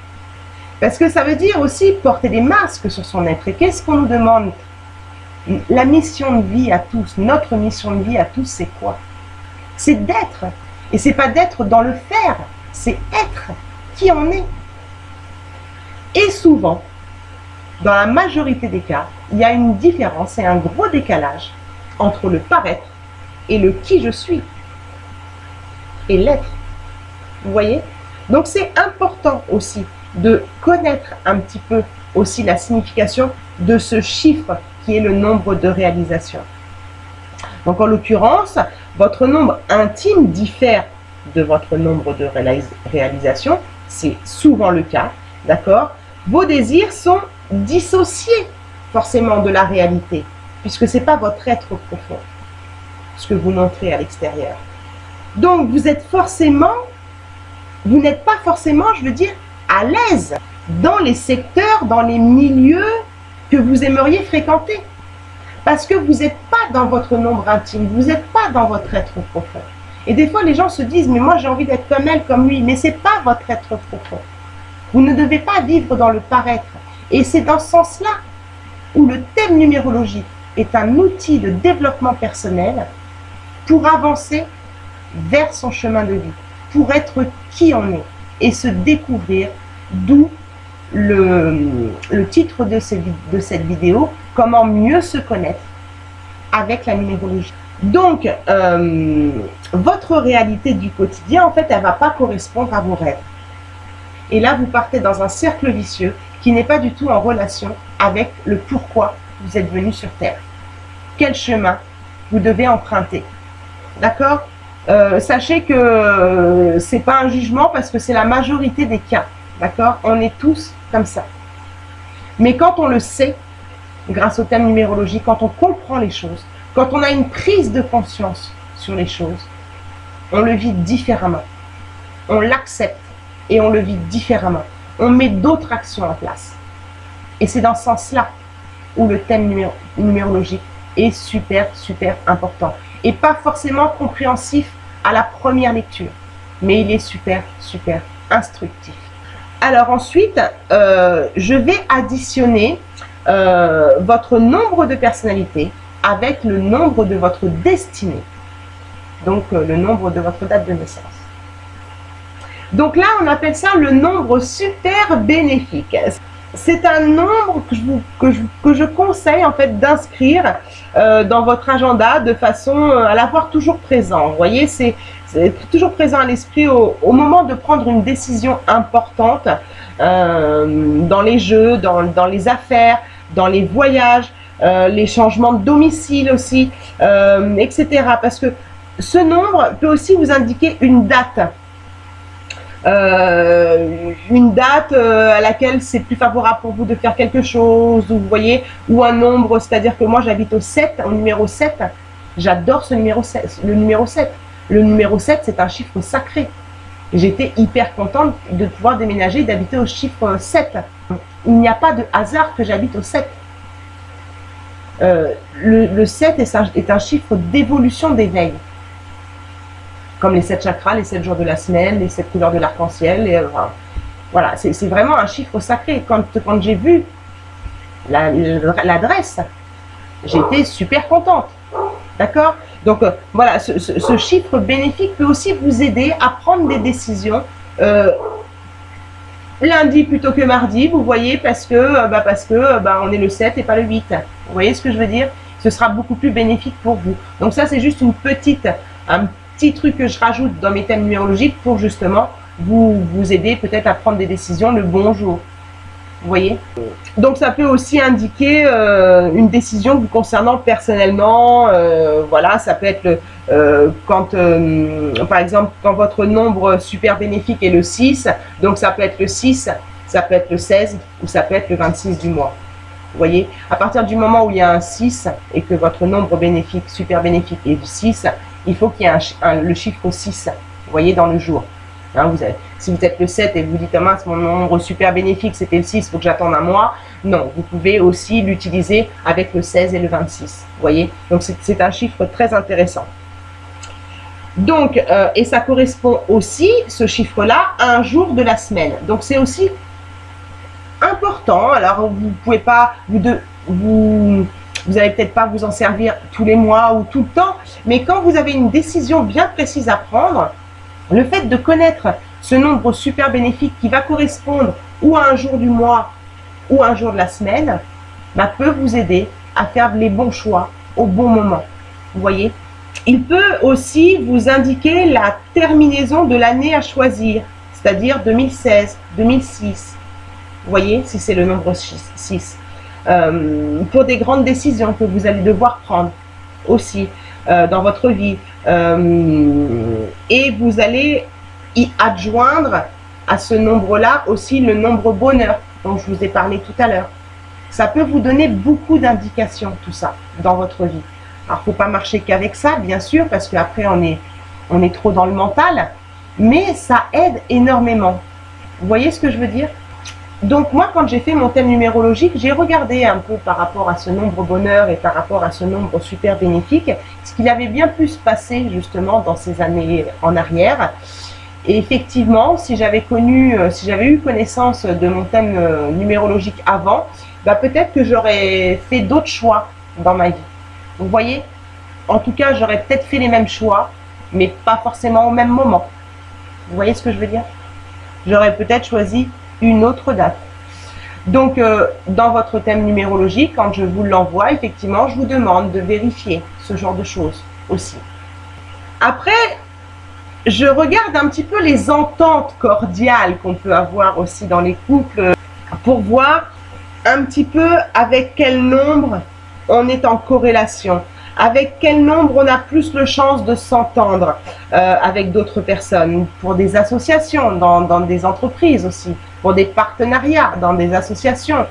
Parce que ça veut dire aussi porter des masques sur son être. Et qu'est-ce qu'on nous demande? La mission de vie à tous, notre mission de vie à tous, c'est quoi? C'est d'être. Et c'est pas d'être dans le faire, c'est être qui on est. Et souvent, dans la majorité des cas, il y a une différence et un gros décalage entre le paraître et le qui je suis et l'être. Vous voyez? Donc c'est important aussi de connaître un petit peu aussi la signification de ce chiffre qui est le nombre de réalisations. Donc en l'occurrence, votre nombre intime diffère de votre nombre de réalisations, c'est souvent le cas, d'accord? Vos désirs sont dissociés forcément de la réalité, puisque ce n'est pas votre être profond, ce que vous montrez à l'extérieur. Donc vous n'êtes pas forcément, je veux dire, à l'aise dans les secteurs, dans les milieux que vous aimeriez fréquenter. Parce que vous n'êtes pas dans votre nombre intime, vous n'êtes pas dans votre être profond. Et des fois, les gens se disent, mais moi j'ai envie d'être comme elle, comme lui. Mais ce n'est pas votre être profond. Vous ne devez pas vivre dans le paraître. Et c'est dans ce sens-là où le thème numérologique est un outil de développement personnel pour avancer vers son chemin de vie, pour être qui on est et se découvrir, d'où le titre de cette vidéo, comment mieux se connaître avec la numérologie. Donc, votre réalité du quotidien, en fait, elle ne va pas correspondre à vos rêves. Et là, vous partez dans un cercle vicieux qui n'est pas du tout en relation avec le pourquoi vous êtes venu sur Terre. Quel chemin vous devez emprunter. D'accord? Sachez que ce n'est pas un jugement parce que c'est la majorité des cas. D'accord? On est tous comme ça. Mais quand on le sait, grâce au thème numérologique, quand on comprend les choses, quand on a une prise de conscience sur les choses, on le vit différemment. On l'accepte et on le vit différemment. On met d'autres actions en place. Et c'est dans ce sens-là où le thème numérologique est super, super important. Et pas forcément compréhensif à la première lecture, mais il est super, super instructif. Alors ensuite, je vais additionner votre nombre de personnalités avec le nombre de votre destinée, donc le nombre de votre date de naissance. Donc là, on appelle ça le nombre super bénéfique. C'est un nombre que je conseille en fait d'inscrire dans votre agenda de façon à l'avoir toujours présent. Vous voyez, c'est toujours présent à l'esprit au moment de prendre une décision importante dans les jeux, dans les affaires, dans les voyages, les changements de domicile aussi, etc. Parce que ce nombre peut aussi vous indiquer une date. À laquelle c'est plus favorable pour vous de faire quelque chose, ou vous voyez, ou un nombre, c'est-à-dire que moi j'habite au 7, au numéro 7, j'adore ce numéro 7, le numéro 7. Le numéro 7, c'est un chiffre sacré. J'étais hyper contente de pouvoir déménager et d'habiter au chiffre 7. Il n'y a pas de hasard que j'habite au 7. Le 7 est un chiffre d'évolution d'éveil. Comme les 7 chakras, les 7 jours de la semaine, les 7 couleurs de l'arc-en-ciel. Voilà, c'est vraiment un chiffre sacré. Quand j'ai vu l'adresse, j'étais super contente. D'accord? Donc voilà, ce chiffre bénéfique peut aussi vous aider à prendre des décisions lundi plutôt que mardi, vous voyez, parce que on est le 7 et pas le 8. Vous voyez ce que je veux dire? Ce sera beaucoup plus bénéfique pour vous. Donc ça, c'est juste un petit truc que je rajoute dans mes thèmes numérologiques pour justement vous aider peut-être à prendre des décisions le bon jour. Vous voyez? Donc ça peut aussi indiquer une décision vous concernant personnellement. Voilà, ça peut être par exemple, quand votre nombre super bénéfique est le 6, donc ça peut être le 6, ça peut être le 16 ou ça peut être le 26 du mois. Vous voyez, à partir du moment où il y a un 6 et que votre nombre bénéfique, super bénéfique est du 6, il faut qu'il y ait le chiffre 6, vous voyez, dans le jour. Hein, si vous êtes le 7 et vous dites, mince, mon nombre super bénéfique, c'était le 6, il faut que j'attende un mois. Non, vous pouvez aussi l'utiliser avec le 16 et le 26. Vous voyez, donc c'est un chiffre très intéressant. Donc, et ça correspond aussi, ce chiffre-là, à un jour de la semaine. Donc, c'est aussi important. Alors, vous pouvez pas, vous allez peut-être pas vous en servir tous les mois ou tout le temps, mais quand vous avez une décision bien précise à prendre, le fait de connaître ce nombre super bénéfique qui va correspondre ou à un jour du mois ou à un jour de la semaine, bah, peut vous aider à faire les bons choix au bon moment. Vous voyez? Il peut aussi vous indiquer la terminaison de l'année à choisir, c'est-à-dire 2016, 2006. Vous voyez, si c'est le nombre 6. Pour des grandes décisions que vous allez devoir prendre aussi dans votre vie. Et vous allez y adjoindre à ce nombre-là aussi le nombre bonheur dont je vous ai parlé tout à l'heure. Ça peut vous donner beaucoup d'indications, tout ça, dans votre vie. Alors, il ne faut pas marcher qu'avec ça, bien sûr, parce qu'après, on est trop dans le mental, mais ça aide énormément. Vous voyez ce que je veux dire? Donc, moi, quand j'ai fait mon thème numérologique, j'ai regardé un peu par rapport à ce nombre bonheur et par rapport à ce nombre super bénéfique, ce qu'il avait bien pu se passer, justement, dans ces années en arrière. Et effectivement, si j'avais eu connaissance de mon thème numérologique avant, bah, peut-être que j'aurais fait d'autres choix dans ma vie. Vous voyez? En tout cas, j'aurais peut-être fait les mêmes choix, mais pas forcément au même moment. Vous voyez ce que je veux dire? J'aurais peut-être choisi une autre date. Donc, dans votre thème numérologique, quand je vous l'envoie, effectivement, je vous demande de vérifier ce genre de choses aussi. Après, je regarde un petit peu les ententes cordiales qu'on peut avoir aussi dans les couples pour voir un petit peu avec quel nombre on est en corrélation, avec quel nombre on a plus de chances de s'entendre avec d'autres personnes, pour des associations, dans des entreprises aussi, pour des partenariats dans des associations,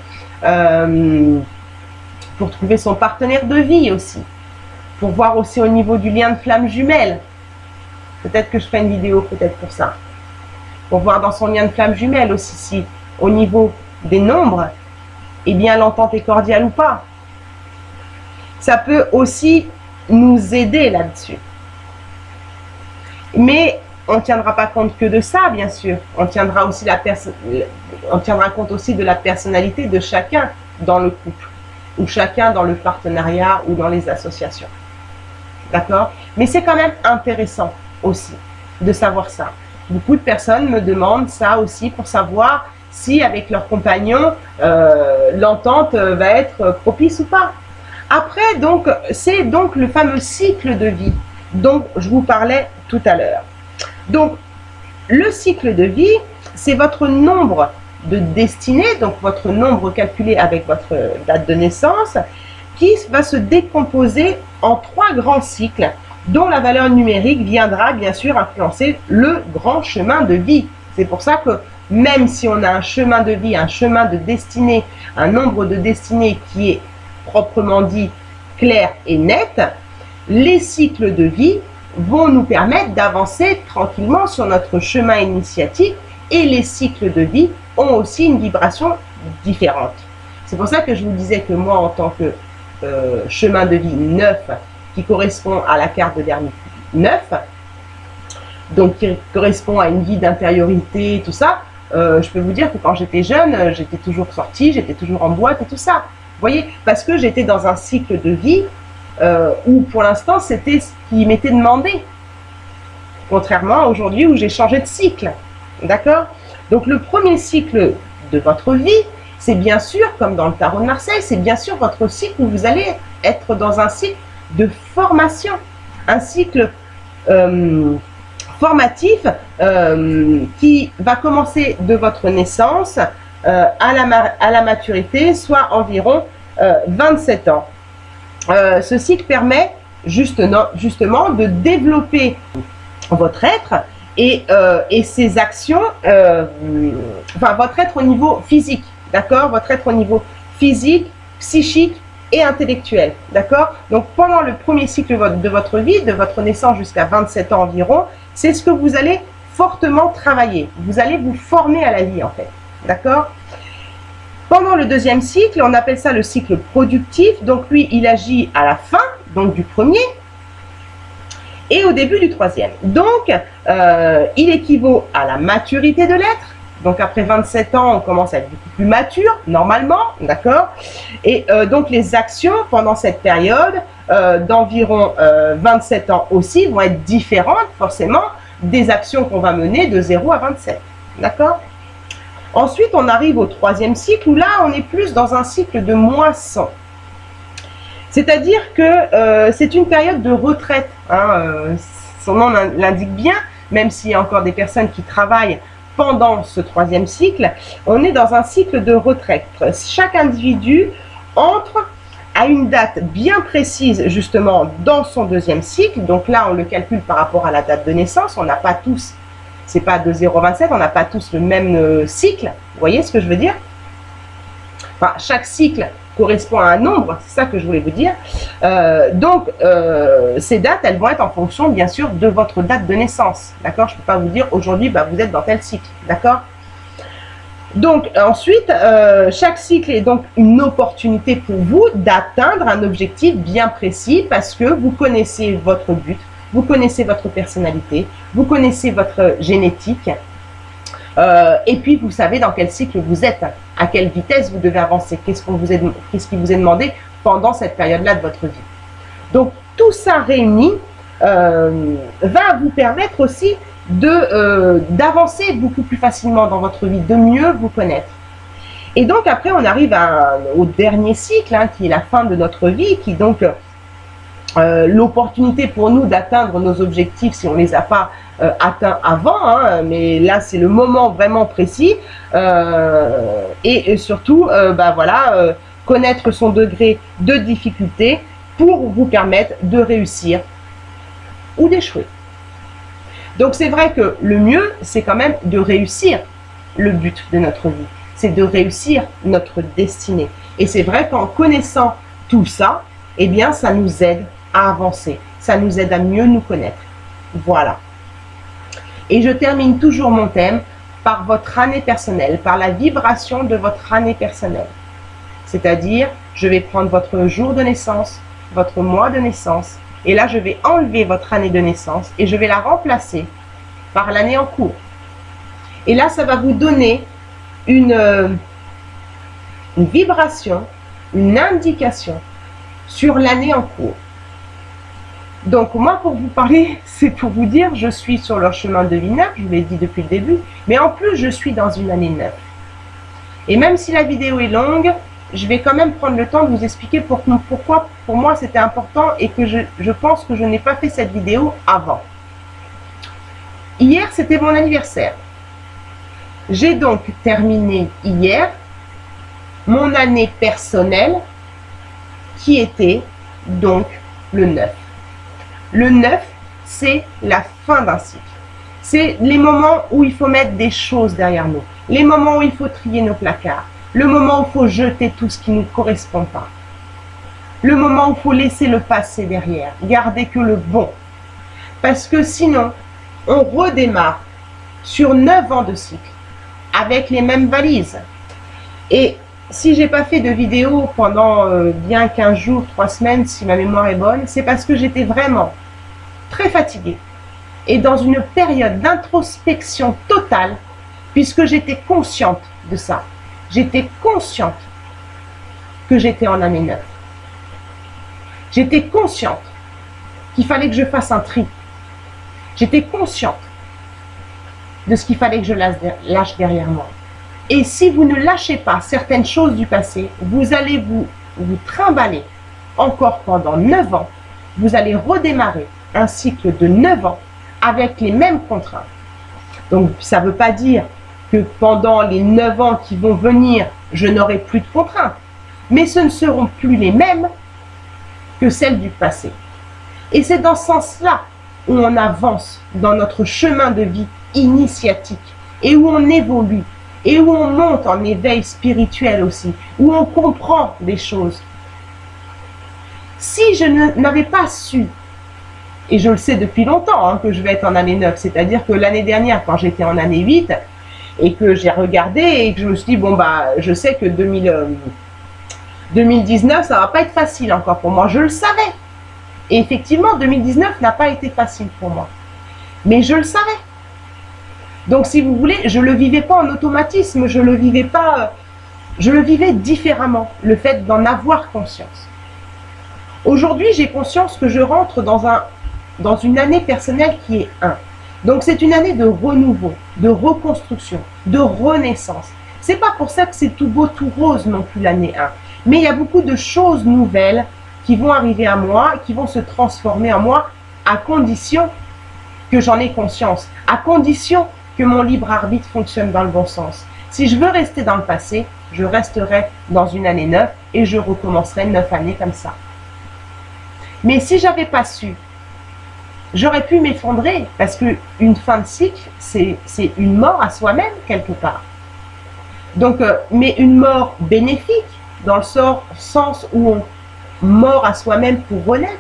pour trouver son partenaire de vie aussi, pour voir aussi au niveau du lien de flamme jumelle. Peut-être que je ferai une vidéo peut-être pour ça, pour voir dans son lien de flamme jumelle aussi si au niveau des nombres, eh bien l'entente est cordiale ou pas. Ça peut aussi nous aider là-dessus. Mais on ne tiendra pas compte que de ça, bien sûr. On tiendra compte aussi de la personnalité de chacun dans le couple, ou chacun dans le partenariat ou dans les associations. D'accord? Mais c'est quand même intéressant aussi de savoir ça. Beaucoup de personnes me demandent ça aussi pour savoir si avec leur compagnon, l'entente va être propice ou pas. Après, donc, c'est donc le fameux cycle de vie dont je vous parlais tout à l'heure. Donc, le cycle de vie, c'est votre nombre de destinées, donc votre nombre calculé avec votre date de naissance, qui va se décomposer en 3 grands cycles, dont la valeur numérique viendra bien sûr influencer le grand chemin de vie. C'est pour ça que même si on a un chemin de vie, un chemin de destinée, un nombre de destinées qui est proprement dit clair et net, les cycles de vie vont nous permettre d'avancer tranquillement sur notre chemin initiatique, et les cycles de vie ont aussi une vibration différente. C'est pour ça que je vous disais que moi, en tant que chemin de vie 9, qui correspond à la carte de dernier 9, donc qui correspond à une vie d'intériorité, tout ça, je peux vous dire que quand j'étais jeune, j'étais toujours sortie, j'étais toujours en boîte et tout ça. Vous voyez, parce que j'étais dans un cycle de vie où pour l'instant c'était ce qui m'était demandé. Contrairement à aujourd'hui où j'ai changé de cycle. D'accord? Donc le premier cycle de votre vie, c'est bien sûr, comme dans le tarot de Marseille, c'est bien sûr votre cycle où vous allez être dans un cycle de formation. Un cycle formatif qui va commencer de votre naissance à la maturité, soit environ 27 ans. Ce cycle permet justement de développer votre être et ses actions, enfin votre être au niveau physique, d'accord? Votre être au niveau physique, psychique et intellectuel, d'accord? Donc pendant le premier cycle de votre vie, de votre naissance jusqu'à 27 ans environ, c'est ce que vous allez fortement travailler. Vous allez vous former à la vie en fait, d'accord? Pendant le deuxième cycle, on appelle ça le cycle productif. Donc lui, il agit à la fin, donc du premier. et au début du troisième. Donc, il équivaut à la maturité de l'être. Donc, après 27 ans, on commence à être beaucoup plus mature, normalement, d'accord? Et donc, les actions pendant cette période d'environ 27 ans aussi vont être différentes, forcément, des actions qu'on va mener de 0 à 27, d'accord? Ensuite, on arrive au troisième cycle, où là, on est plus dans un cycle de moisson. C'est-à-dire que c'est une période de retraite, hein, son nom l'indique bien, même s'il y a encore des personnes qui travaillent pendant ce troisième cycle, on est dans un cycle de retraite. Chaque individu entre à une date bien précise, justement, dans son deuxième cycle. Donc là, on le calcule par rapport à la date de naissance. On n'a pas tous, c'est pas de 0 à 27, on n'a pas tous le même cycle. Vous voyez ce que je veux dire? Enfin, chaque cycle correspond à un nombre, c'est ça que je voulais vous dire. Donc, ces dates, elles vont être en fonction, bien sûr, de votre date de naissance. D'accord? Je ne peux pas vous dire, aujourd'hui, bah, vous êtes dans tel cycle. D'accord? Donc, ensuite, chaque cycle est donc une opportunité pour vous d'atteindre un objectif bien précis parce que vous connaissez votre but, vous connaissez votre personnalité, vous connaissez votre génétique, et puis vous savez dans quel cycle vous êtes, à quelle vitesse vous devez avancer, qu'est-ce qui vous est demandé pendant cette période-là de votre vie. Donc tout ça réuni va vous permettre aussi d'avancer beaucoup plus facilement dans votre vie, de mieux vous connaître. Et donc après on arrive au dernier cycle, hein, qui est la fin de notre vie, qui donc l'opportunité pour nous d'atteindre nos objectifs si on ne les a pas atteints avant, hein, mais là c'est le moment vraiment précis, et surtout bah, voilà, connaître son degré de difficulté pour vous permettre de réussir ou d'échouer. Donc c'est vrai que le mieux c'est quand même de réussir le but de notre vie, c'est de réussir notre destinée, et c'est vrai qu'en connaissant tout ça, eh bien ça nous aide à avancer, ça nous aide à mieux nous connaître. Voilà. Et je termine toujours mon thème par votre année personnelle, par la vibration de votre année personnelle. C'est-à-dire, je vais prendre votre jour de naissance, votre mois de naissance, et là je vais enlever votre année de naissance et je vais la remplacer par l'année en cours. Et là, ça va vous donner une vibration, une indication sur l'année en cours. Donc moi, pour vous parler, c'est pour vous dire, je suis sur leur chemin de vie neuf, je vous l'ai dit depuis le début, mais en plus, je suis dans une année neuve. Et même si la vidéo est longue, je vais quand même prendre le temps de vous expliquer pourquoi pour moi c'était important et que je pense que je n'ai pas fait cette vidéo avant. Hier, c'était mon anniversaire. J'ai donc terminé hier mon année personnelle qui était donc le 9. Le 9, c'est la fin d'un cycle. C'est les moments où il faut mettre des choses derrière nous. Les moments où il faut trier nos placards. Le moment où il faut jeter tout ce qui ne nous correspond pas. Le moment où il faut laisser le passé derrière. Garder que le bon. Parce que sinon, on redémarre sur 9 ans de cycle. Avec les mêmes valises. Et si j'ai pas fait de vidéo pendant bien 15 jours, 3 semaines, si ma mémoire est bonne, c'est parce que j'étais vraiment très fatiguée et dans une période d'introspection totale, puisque j'étais consciente de ça. J'étais consciente que j'étais en année 9. J'étais consciente qu'il fallait que je fasse un tri. J'étais consciente de ce qu'il fallait que je lâche derrière moi. Et si vous ne lâchez pas certaines choses du passé, vous allez vous trimballer encore pendant 9 ans. Vous allez redémarrer un cycle de 9 ans avec les mêmes contraintes. Donc ça ne veut pas dire que pendant les 9 ans qui vont venir, je n'aurai plus de contraintes. Mais ce ne seront plus les mêmes que celles du passé. Et c'est dans ce sens-là où on avance dans notre chemin de vie initiatique et où on évolue. Et où on monte en éveil spirituel aussi, où on comprend des choses. Si je n'avais pas su, et je le sais depuis longtemps hein, que je vais être en année 9, c'est-à-dire que l'année dernière, quand j'étais en année 8, et que j'ai regardé, et que je me suis dit, bon bah, je sais que 2019, ça va pas être facile encore pour moi, je le savais. Et effectivement, 2019 n'a pas été facile pour moi. Mais je le savais. Donc si vous voulez, je ne le vivais pas en automatisme, je le vivais pas, je le vivais différemment, le fait d'en avoir conscience. Aujourd'hui, j'ai conscience que je rentre dans une année personnelle qui est 1. Donc c'est une année de renouveau, de reconstruction, de renaissance. C'est pas pour ça que c'est tout beau, tout rose non plus l'année 1. Mais il y a beaucoup de choses nouvelles qui vont arriver à moi, qui vont se transformer en moi, à condition que j'en ai conscience, à condition que mon libre arbitre fonctionne dans le bon sens. Si je veux rester dans le passé, je resterai dans une année 9 et je recommencerai 9 années comme ça. Mais si j'avais pas su, j'aurais pu m'effondrer parce qu'une fin de cycle, c'est une mort à soi-même quelque part. Donc, mais une mort bénéfique, dans le sens où on mort à soi-même pour renaître.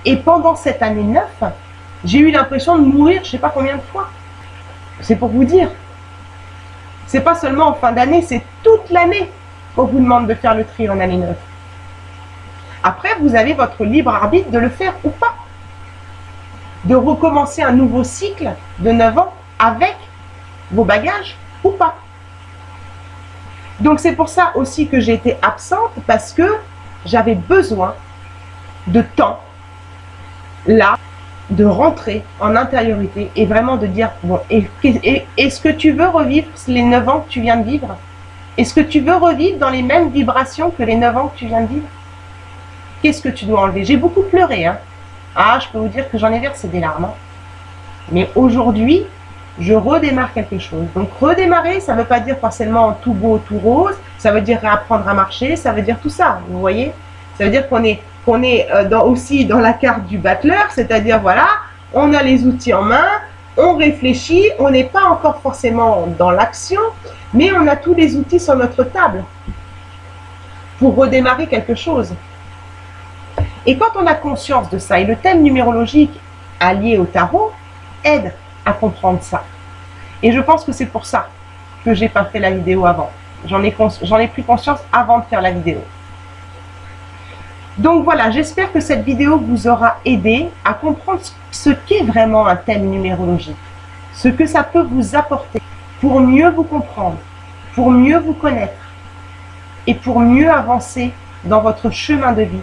Et pendant cette année 9, j'ai eu l'impression de mourir je ne sais pas combien de fois. C'est pour vous dire. C'est pas seulement en fin d'année, c'est toute l'année qu'on vous demande de faire le tri en année 9. Après, vous avez votre libre arbitre de le faire ou pas. De recommencer un nouveau cycle de 9 ans avec vos bagages ou pas. Donc c'est pour ça aussi que j'ai été absente, parce que j'avais besoin de temps, là, de rentrer en intériorité et vraiment de dire, bon, est-ce que tu veux revivre les 9 ans que tu viens de vivre? Est-ce que tu veux revivre dans les mêmes vibrations que les 9 ans que tu viens de vivre? Qu'est-ce que tu dois enlever? J'ai beaucoup pleuré, hein. Ah, je peux vous dire que j'en ai versé des larmes. Hein. Mais aujourd'hui, je redémarre quelque chose. Donc redémarrer, ça ne veut pas dire forcément tout beau, tout rose. Ça veut dire réapprendre à marcher. Ça veut dire tout ça, vous voyez. Ça veut dire qu'on est aussi dans la carte du battleur. C'est-à-dire, voilà, on a les outils en main, on réfléchit. On n'est pas encore forcément dans l'action, mais on a tous les outils sur notre table pour redémarrer quelque chose. Et quand on a conscience de ça, et le thème numérologique allié au tarot aide à comprendre ça. Et je pense que c'est pour ça que j'ai pas fait la vidéo avant. J'en ai pris conscience avant de faire la vidéo. Donc voilà, j'espère que cette vidéo vous aura aidé à comprendre ce qu'est vraiment un thème numérologique. Ce que ça peut vous apporter pour mieux vous comprendre, pour mieux vous connaître et pour mieux avancer dans votre chemin de vie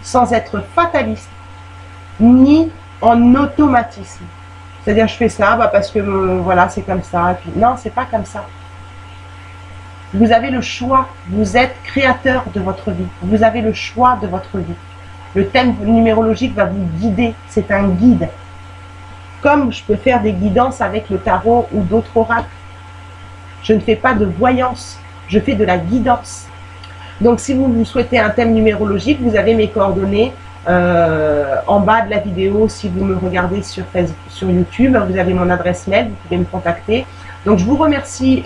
sans être fataliste ni en automatisme. C'est-à-dire, je fais ça parce que voilà, c'est comme ça. Et puis, non, c'est pas comme ça. Vous avez le choix. Vous êtes créateur de votre vie. Vous avez le choix de votre vie. Le thème numérologique va vous guider. C'est un guide. Comme je peux faire des guidances avec le tarot ou d'autres oracles. Je ne fais pas de voyance. Je fais de la guidance. Donc, si vous souhaitez un thème numérologique, vous avez mes coordonnées en bas de la vidéo. Si vous me regardez sur YouTube, vous avez mon adresse mail, vous pouvez me contacter. Donc, je vous remercie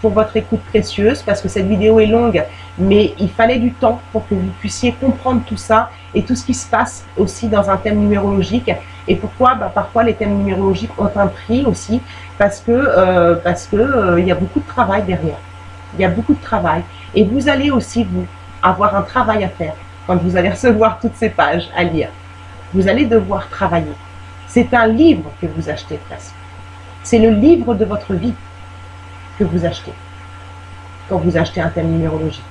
pour votre écoute précieuse, parce que cette vidéo est longue, mais il fallait du temps pour que vous puissiez comprendre tout ça et tout ce qui se passe aussi dans un thème numérologique. Et pourquoi? Parfois, les thèmes numérologiques ont un prix aussi, parce que il y a beaucoup de travail derrière. Il y a beaucoup de travail. Et vous allez aussi, vous, avoir un travail à faire quand vous allez recevoir toutes ces pages à lire. Vous allez devoir travailler. C'est un livre que vous achetez presque. C'est le livre de votre vie que vous achetez quand vous achetez un thème numérologique.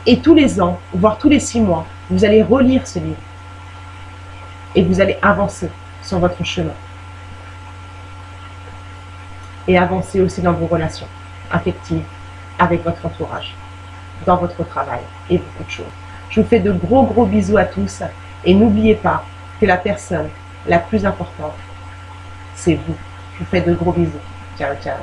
Et tous les ans, voire tous les 6 mois, vous allez relire ce livre. Et vous allez avancer sur votre chemin. Et avancer aussi dans vos relations affectives, avec votre entourage, dans votre travail et beaucoup de choses. Je vous fais de gros bisous à tous et n'oubliez pas que la personne la plus importante, c'est vous. Je vous fais de gros bisous. Ciao, ciao.